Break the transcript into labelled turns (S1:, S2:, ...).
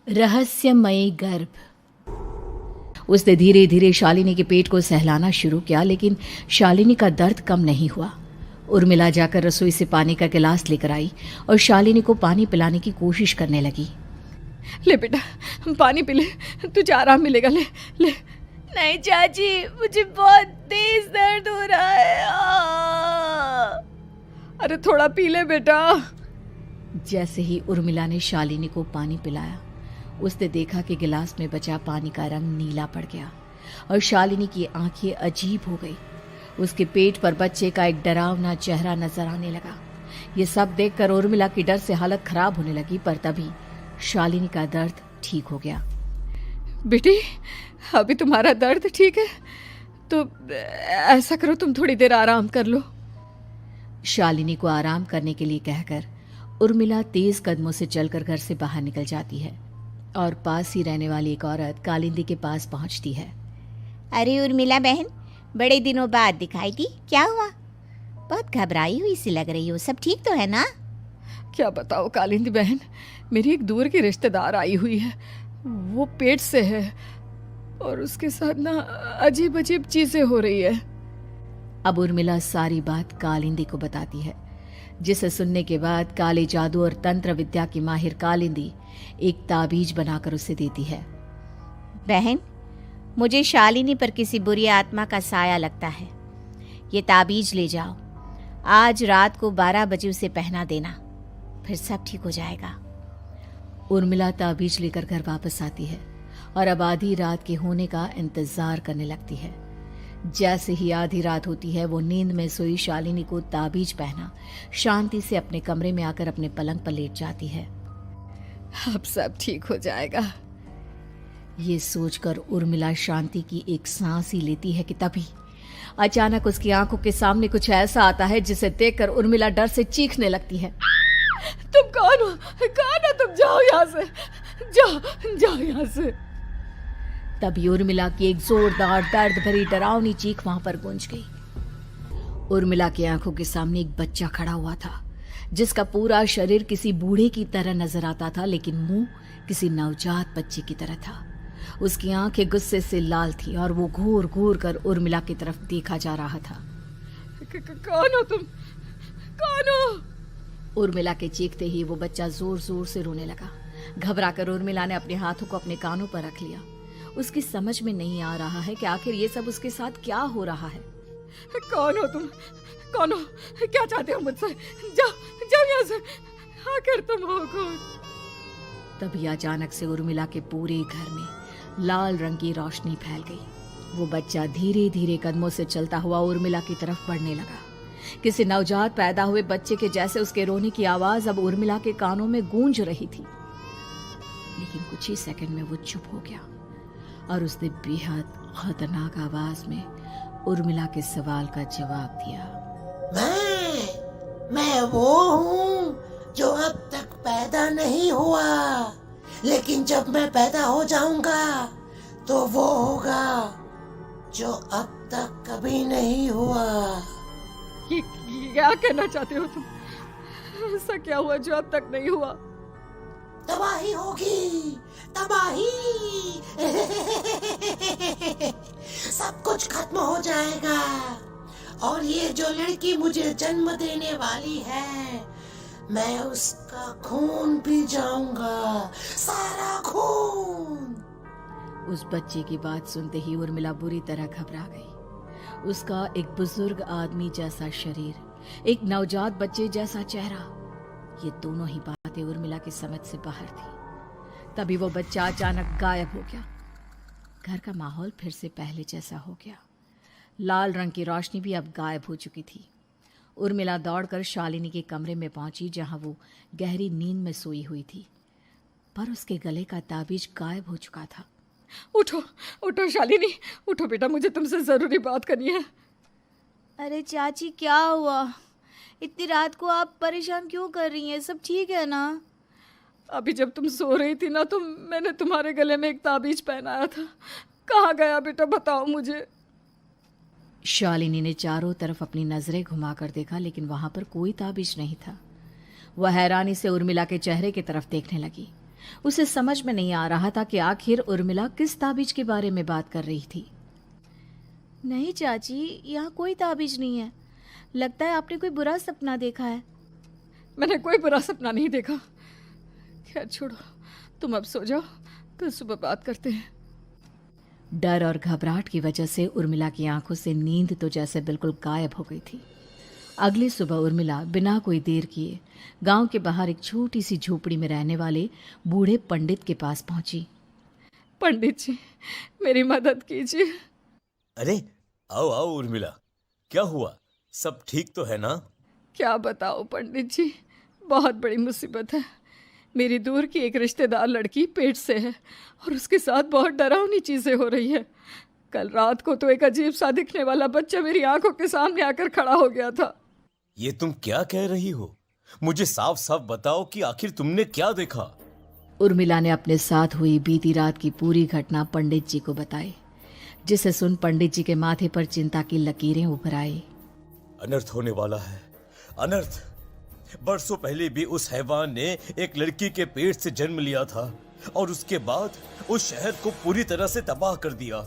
S1: रहस्यमयी गर्भ। उसने धीरे धीरे शालिनी के पेट को सहलाना शुरू किया, लेकिन शालिनी का दर्द कम नहीं हुआ। उर्मिला जाकर रसोई से पानी का गिलास लेकर आई और शालिनी को पानी पिलाने की कोशिश करने लगी।
S2: ले बेटा, पानी पी ले, तुझे आराम मिलेगा। ले ले।
S3: नहीं चाची, मुझे बहुत तेज दर्द हो रहा है।
S2: अरे थोड़ा पी ले बेटा।
S1: जैसे ही उर्मिला ने शालिनी को पानी पिलाया, उसने देखा कि गिलास में बचा पानी का रंग नीला पड़ गया और शालिनी की आंखें अजीब हो गई। उसके पेट पर बच्चे का एक डरावना चेहरा नजर आने लगा। ये सब देखकर उर्मिला की डर से हालत खराब होने लगी, पर तभी शालिनी का दर्द ठीक हो गया।
S2: बेटी, अभी तुम्हारा दर्द ठीक है तो ऐसा करो, तुम थोड़ी देर आराम कर लो।
S1: शालिनी को आराम करने के लिए कहकर उर्मिला तेज कदमों से चलकर घर से बाहर निकल जाती है और पास ही रहने वाली एक औरत कालिंदी के पास पहुंचती है।
S3: अरे उर्मिला बहन, बड़े दिनों बाद दिखाई दी, क्या हुआ? बहुत घबराई हुई सी लग रही हो, सब ठीक तो है ना?
S2: क्या बताओ कालिंदी बहन, मेरी एक दूर की रिश्तेदार आई हुई है। वो पेट से है और उसके साथ ना अजीब अजीब चीजें हो रही है।
S1: अब उर्मिला सारी बात कालिंदी को बताती है, जिसे सुनने के बाद काले जादू और तंत्र विद्या की माहिर कालिंदी एक ताबीज बनाकर उसे देती है।
S3: बहन, मुझे शालिनी पर किसी बुरी आत्मा का साया लगता है। ये ताबीज ले जाओ, आज रात को 12 बजे उसे पहना देना, फिर सब ठीक हो जाएगा।
S1: उर्मिला ताबीज लेकर घर वापस आती है और अब आधी रात के होने का इंतजार करने लगती है। जैसे ही आधी रात होती है, वो नींद में सोई शालिनी को ताबीज पहना शांति से अपने कमरे में आकर अपने पलंग पर लेट जाती है।
S2: अब सब ठीक हो जाएगा।
S1: ये सोचकर उर्मिला शांति की एक सांस ही लेती है कि तभी अचानक उसकी आंखों के सामने कुछ ऐसा आता है जिसे देखकर उर्मिला डर से चीखने लगती है।
S2: तुम कौन हो? कौन हो तुम? जाओ यहाँ से, जाओ जाओ यहाँ से।
S1: तभी उर्मिला की एक जोरदार दर्द भरी डरावनी चीख वहां पर गूंज गई। उर्मिला की आंखों के सामने एक बच्चा खड़ा हुआ था, जिसका पूरा शरीर किसी बूढ़े की तरह नजर आता था, लेकिन मुंह किसी नवजात बच्चे की तरह था। उसकी आंखें गुस्से से लाल थी और वो घूर घूर कर उर्मिला की तरफ देखा जा रहा था।
S2: कौन हो तुम? कौन हो?
S1: उर्मिला के चीखते ही वो बच्चा जोर जोर से रोने लगा। घबराकर उर्मिला ने अपने हाथों को अपने कानों पर रख लिया। उसकी समझ में नहीं आ रहा है कि आखिर ये सब उसके साथ क्या हो रहा है।
S2: कौन हो तुम? कौन हो? क्या चाहते हो मुझसे? जाओ जाओ यहाँ से, आखिर तुम हो कौन?
S1: तभी अचानक से उर्मिला के पूरे घर में लाल रंग की रोशनी फैल गई। वो बच्चा धीरे धीरे कदमों से चलता हुआ उर्मिला की तरफ बढ़ने लगा। किसी नवजात पैदा हुए बच्चे के जैसे उसके रोने की आवाज अब उर्मिला के कानों में गूंज रही थी। लेकिन कुछ ही सेकंड में वो चुप हो गया और उसने बेहद खतरनाक आवाज में उर्मिला के सवाल का जवाब दिया।
S4: मैं वो हूँ जो अब तक पैदा नहीं हुआ, लेकिन जब मैं पैदा हो जाऊंगा तो वो होगा जो अब तक कभी नहीं हुआ।
S2: ये क्या कहना चाहते हो तुम? ऐसा क्या हुआ जो अब तक नहीं हुआ?
S4: तबाही होगी, तबाही। सब कुछ खत्म हो जाएगा और ये जो लड़की मुझे जन्म देने वाली है, मैं उसका खून पी जाऊंगा, सारा खून।
S1: उस बच्चे की बात सुनते ही उर्मिला बुरी तरह घबरा गई। उसका एक बुजुर्ग आदमी जैसा शरीर, एक नवजात बच्चे जैसा चेहरा, ये दोनों ही बातें उर्मिला की समझ से बाहर थी। तभी वो बच्चा अचानक गायब हो गया। घर का माहौल फिर से पहले जैसा हो गया। लाल रंग की रोशनी भी अब गायब हो चुकी थी। उर्मिला दौड़कर शालिनी के कमरे में पहुंची, जहां वो गहरी नींद में सोई हुई थी, पर उसके गले का ताबीज गायब हो चुका था।
S2: उठो उठो शालिनी, उठो बेटा, मुझे तुमसे जरूरी बात करनी है।
S3: अरे चाची, क्या हुआ? इतनी रात को आप परेशान क्यों कर रही हैं? सब ठीक है ना?
S2: अभी जब तुम सो रही थी ना, तो मैंने तुम्हारे गले में एक ताबीज पहनाया था। कहाँ गया बेटा, बताओ मुझे।
S1: शालिनी ने चारों तरफ अपनी नजरें घुमाकर देखा, लेकिन वहां पर कोई ताबीज नहीं था। वह हैरानी से उर्मिला के चेहरे की तरफ देखने लगी। उसे समझ में नहीं आ रहा था कि आखिर उर्मिला किस ताबीज के बारे में बात कर रही थी।
S3: नहीं चाची, यहाँ कोई ताबीज नहीं है। लगता है आपने कोई बुरा सपना देखा है।
S2: मैंने कोई बुरा सपना नहीं देखा। खैर छोड़ो, तुम अब सो जाओ, कल सुबह बात करते हैं।
S1: डर और घबराहट की वजह से उर्मिला की आंखों से नींद तो जैसे बिल्कुल गायब हो गई थी। अगली सुबह उर्मिला बिना कोई देर किए गांव के बाहर एक छोटी सी झोपड़ी में रहने वाले बूढ़े पंडित के पास पहुंची।
S2: पंडित जी, मेरी मदद कीजिए।
S5: अरे आओ आओ उर्मिला, क्या हुआ? सब ठीक तो है ना?
S2: क्या बताओ पंडित जी, बहुत बड़ी मुसीबत है। मेरी दूर की एक रिश्तेदार लड़की पेट से है और उसके साथ बहुत डरावनी चीजें हो रही है। कल रात को तो एक अजीब सा दिखने वाला बच्चा मेरी आंखों के सामने आकर खड़ा हो गया था।
S5: ये तुम क्या कह रही हो? मुझे साफ साफ बताओ कि आखिर तुमने क्या देखा?
S1: उर्मिला ने अपने साथ हुई बीती रात की पूरी घटना पंडित जी को बताई, जिसे सुन पंडित जी के माथे पर चिंता की लकीरें उभर आई।
S5: अनर्थ होने वाला है, अनर्थ। बरसों पहले भी उस हैवान ने एक लड़की के पेट से जन्म लिया था और उसके बाद उस शहर को पूरी तरह से तबाह कर दिया।